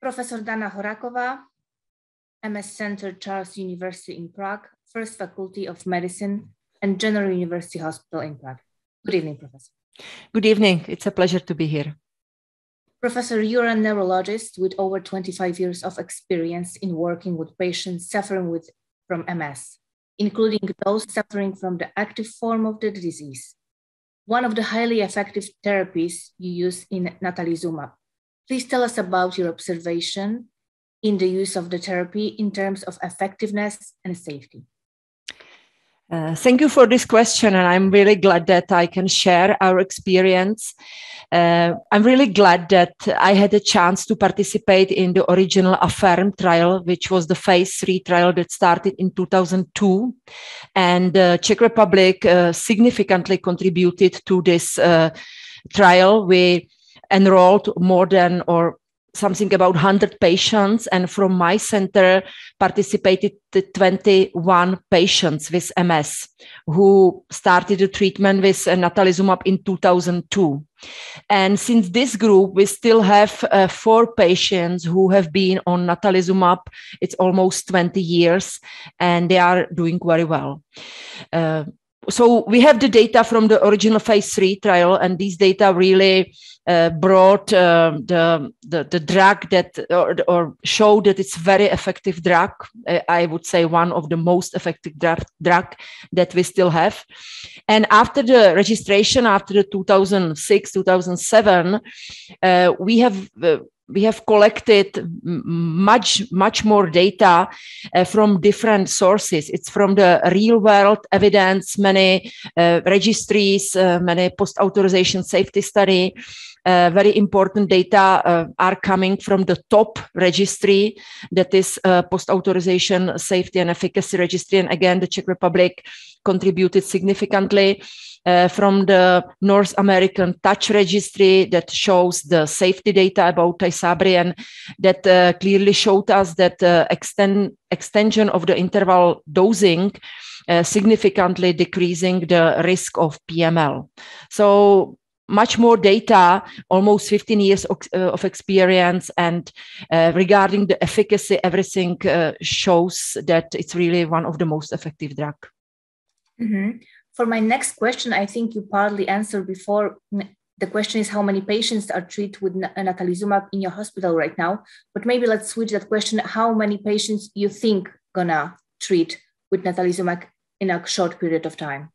Professor Dana Horakova, MS Center, Charles University in Prague, First Faculty of Medicine, and General University Hospital in Prague. Good evening, Professor. Good evening. It's a pleasure to be here. Professor, you're a neurologist with over 25 years of experience in working with patients suffering from MS, including those suffering from the active form of the disease. One of the highly effective therapies you use in Natalizumab. Please tell us about your observation in the use of the therapy in terms of effectiveness and safety. Thank you for this question, and I'm really glad that I can share our experience. I'm really glad that I had a chance to participate in the original AFFIRM trial, which was the phase 3 trial that started in 2002. And the Czech Republic significantly contributed to this trial. We enrolled more than or something about 100 patients, and from my center participated 21 patients with MS who started the treatment with Natalizumab in 2002. And since this group, we still have 4 patients who have been on Natalizumab. It's almost 20 years, and they are doing very well. So we have the data from the original phase 3 trial, and these data really brought the drug that or showed that it's very effective drug. I would say one of the most effective drug that we still have. And after the registration, after the 2006, 2007, we have collected much more data from different sources. It's from the real world evidence, many registries, many post-authorization safety study. Very important data are coming from the top registry, that is post-authorization safety and efficacy registry. And again, the Czech Republic contributed significantly. From the North American Touch registry that shows the safety data about Tysabri, and that clearly showed us that extension of the interval dosing significantly decreasing the risk of PML. So much more data, almost 15 years of experience, and regarding the efficacy, everything shows that it's really one of the most effective drug. Mm-hmm. For my next question, I think you partly answered before. The question is how many patients are treated with Natalizumab in your hospital right now? But maybe let's switch that question. How many patients you think gonna treat with Natalizumab in a short period of time?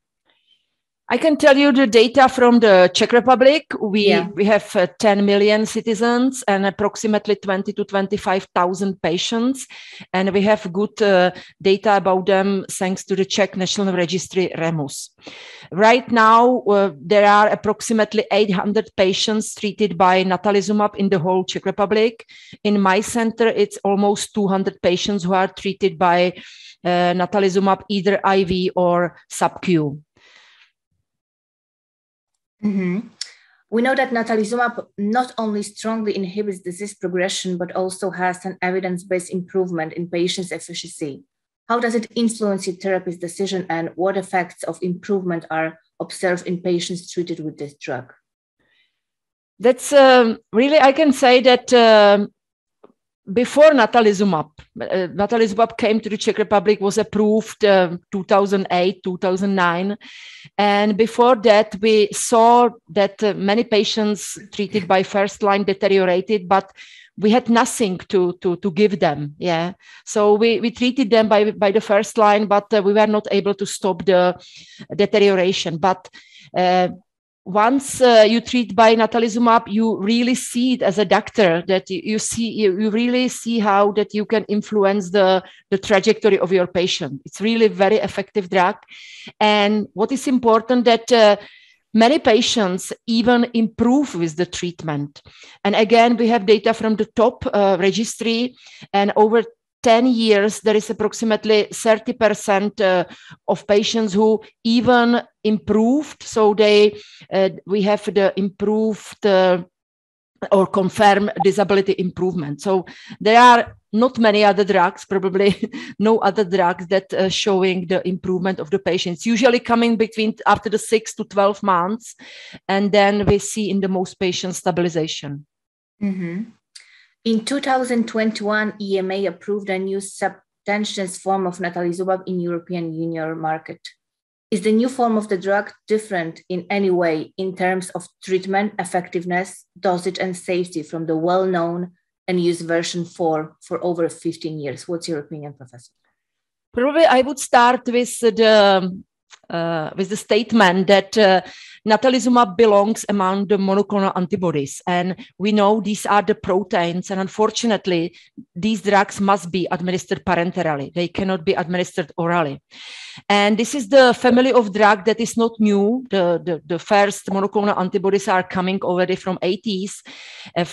I can tell you the data from the Czech Republic. We have 10 million citizens and approximately 20 to 25,000 patients. And we have good data about them thanks to the Czech National Registry REMUS. Right now, there are approximately 800 patients treated by Natalizumab in the whole Czech Republic. In my center, it's almost 200 patients who are treated by Natalizumab, either IV or sub-Q. Mm-hmm. We know that Natalizumab not only strongly inhibits disease progression, but also has an evidence-based improvement in patients' efficiency. How does it influence your therapist's decision, and what effects of improvement are observed in patients treated with this drug? That's really, I can say that before Natalizumab came to the Czech Republic, was approved 2008, 2009. And before that, we saw that many patients treated by first line deteriorated, but we had nothing to give them. Yeah. So we treated them by the first line, but we were not able to stop the deterioration. But once you treat by Natalizumab, you really see it as a doctor that you really see how that you can influence the trajectory of your patient. It's really very effective drug. And what is important that many patients even improve with the treatment. And again, we have data from the top registry, and over 10 years, there is approximately 30% of patients who even improved. So we have the improved or confirmed disability improvement. So there are not many other drugs, probably no other drugs that showing the improvement of the patients, usually coming after the 6 to 12 months. And then we see in the most patients stabilization. Mm-hmm. In 2021, EMA approved a new subcutaneous form of Natalizumab in European Union market. Is the new form of the drug different in any way in terms of treatment, effectiveness, dosage, and safety from the well-known and used version 4 for over 15 years? What's your opinion, Professor? Probably I would start with the statement that Natalizumab belongs among the monoclonal antibodies, and we know these are the proteins, and unfortunately, these drugs must be administered parenterally. They cannot be administered orally. And this is the family of drug that is not new. The first monoclonal antibodies are coming already from 80s,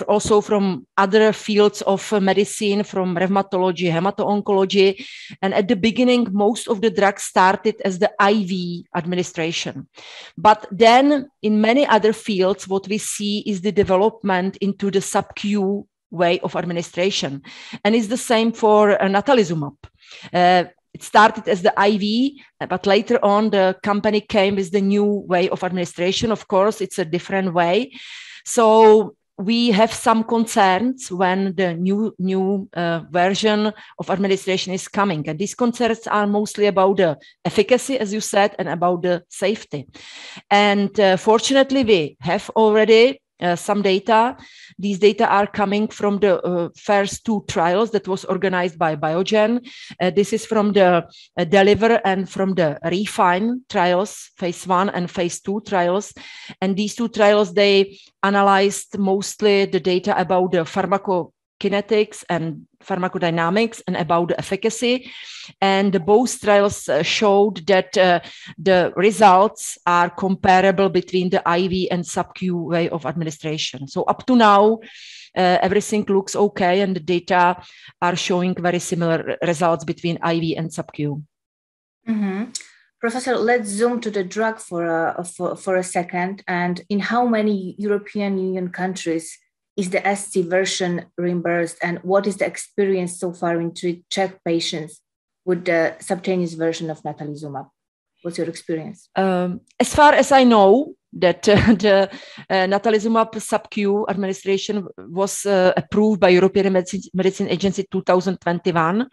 also from other fields of medicine, from rheumatology, hemato-oncology. And at the beginning, most of the drugs started as the IV administration. But then in many other fields, what we see is the development into the sub-Q way of administration. And it's the same for Natalizumab. It started as the IV, but later on the company came with the new way of administration. Of course, it's a different way. So we have some concerns when the new version of administration is coming. And these concerns are mostly about the efficacy, as you said, and about the safety. And fortunately, we have already some data. These data are coming from the first 2 trials that was organized by Biogen. This is from the Deliver and from the Refine trials, phase 1 and phase 2 trials. And these 2 trials, they analyzed mostly the data about the pharmacokinetics and pharmacodynamics and about the efficacy. And both trials showed that the results are comparable between the IV and sub-Q way of administration. So up to now, everything looks okay, and the data are showing very similar results between IV and sub-Q. Mm-hmm. Professor, let's zoom to the drug for a second. And in how many European Union countries is the SC version reimbursed, and what is the experience so far in Czech patients with the subcutaneous version of Natalizumab? What's your experience? As far as I know, that the Natalizumab sub-Q administration was approved by European Medicine Agency 2021,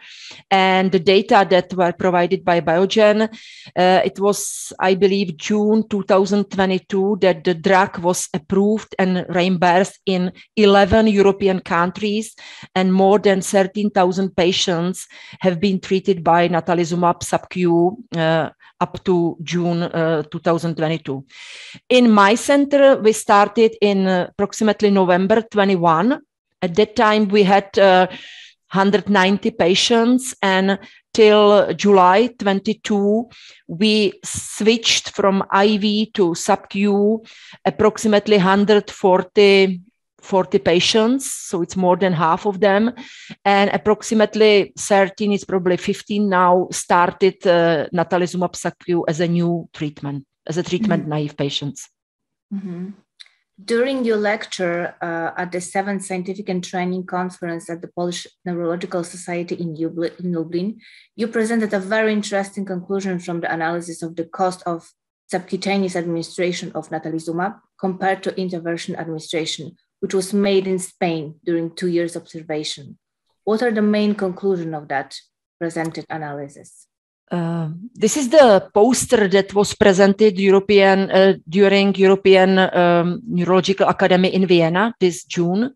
and the data that were provided by Biogen, it was, I believe, June 2022 that the drug was approved and reimbursed in 11 European countries, and more than 13,000 patients have been treated by Natalizumab sub-Q up to June 2022. In my center, we started in approximately November 21. At that time, we had 190 patients, and till July 22, we switched from IV to sub-Q approximately 140 patients, so it's more than half of them, and approximately 13, it's probably 15 now, started Natalizumab sub-Q as a new treatment, as a treatment-naive patients. Mm-hmm. During your lecture at the 7th Scientific and Training Conference at the Polish Neurological Society in Lublin, you presented a very interesting conclusion from the analysis of the cost of subcutaneous administration of Natalizumab compared to intervention administration, which was made in Spain during 2 years observation. What are the main conclusions of that presented analysis? This is the poster that was presented during European Neurological Academy in Vienna this June.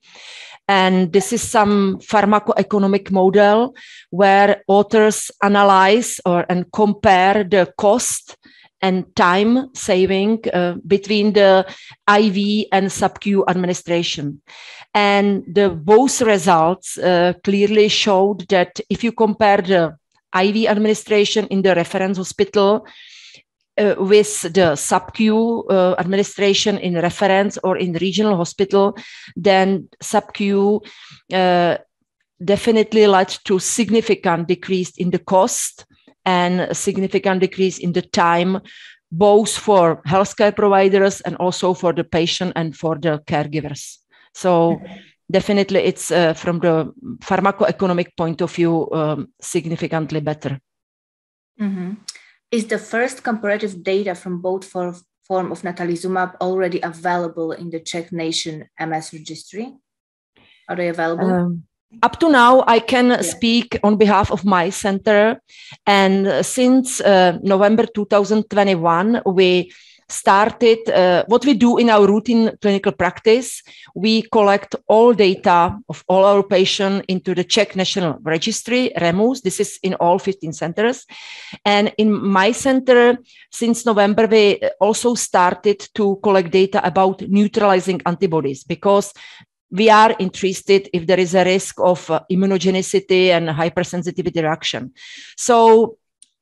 And this is some farmacoeconomic model where authors analyze and compare the cost and time saving between the IV and sub-Q administration. And both results clearly showed that if you compare the IV administration in the reference hospital with the sub-Q administration in reference or in regional hospital, then sub-Q definitely led to significant decrease in the cost and a significant decrease in the time, both for healthcare providers and also for the patient and for the caregivers. So definitely it's from the pharmacoeconomic point of view, significantly better. Mm-hmm. Is the first comparative data from both form of Natalizumab already available in the Czech Nation MS registry? Are they available? Up to now, I can speak on behalf of my center. And since November 2021, we started what we do in our routine clinical practice. We collect all data of all our patients into the Czech National Registry, REMUS. This is in all 15 centers. And in my center, since November, we also started to collect data about neutralizing antibodies, because we are interested if there is a risk of immunogenicity and hypersensitivity reaction. So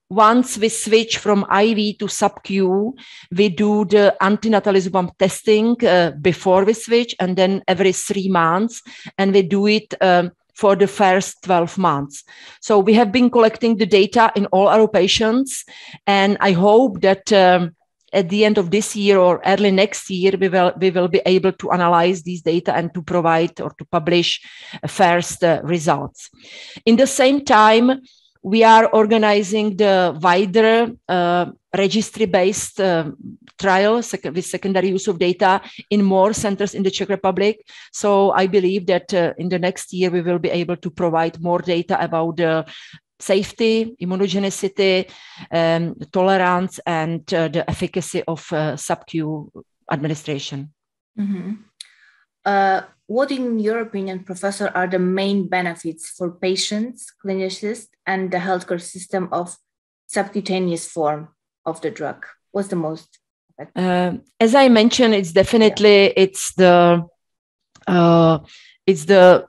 once we switch from IV to sub-Q, we do the anti-natalizumab testing before we switch, and then every 3 months, and we do it for the first 12 months. So we have been collecting the data in all our patients, and I hope that at the end of this year or early next year, we will be able to analyze these data and to provide or to publish first results. In the same time, we are organizing the wider registry-based trial with secondary use of data in more centers in the Czech Republic. So I believe that in the next year, we will be able to provide more data about the safety, immunogenicity, tolerance, and the efficacy of sub-Q administration. Mm-hmm. What, in your opinion, Professor, are the main benefits for patients, clinicians, and the healthcare system of subcutaneous form of the drug? What's the most? As I mentioned, it's definitely it's the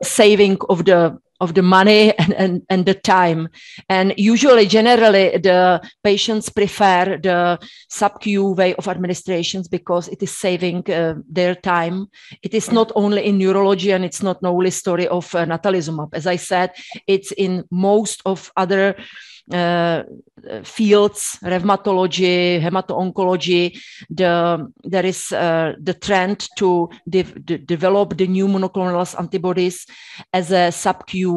saving of the money and the time. And usually, generally, the patients prefer the sub-Q way of administrations because it is saving their time. It is not only in neurology, and it's not only story of Natalizumab. As I said, it's in most of other fields, rheumatology, hemato-oncology. There is the trend to develop the new monoclonal antibodies as a sub-Q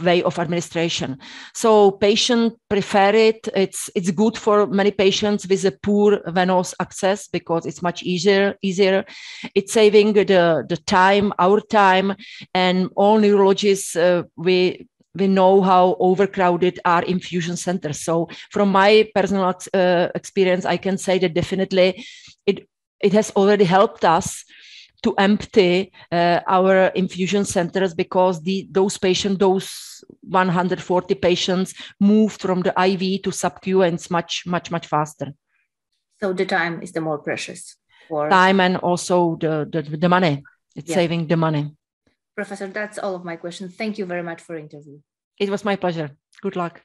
way of administration. So patients prefer it. It's good for many patients with a poor venous access because it's much easier. It's saving the time, our time, and all neurologists, we know how overcrowded are infusion centers. So from my personal experience, I can say that definitely it has already helped us to empty our infusion centers because those 140 patients moved from the IV to sub-Q, and it's much faster. So the time is the more precious. Time and also the money. It's saving the money. Professor, that's all of my questions. Thank you very much for the interview. It was my pleasure. Good luck.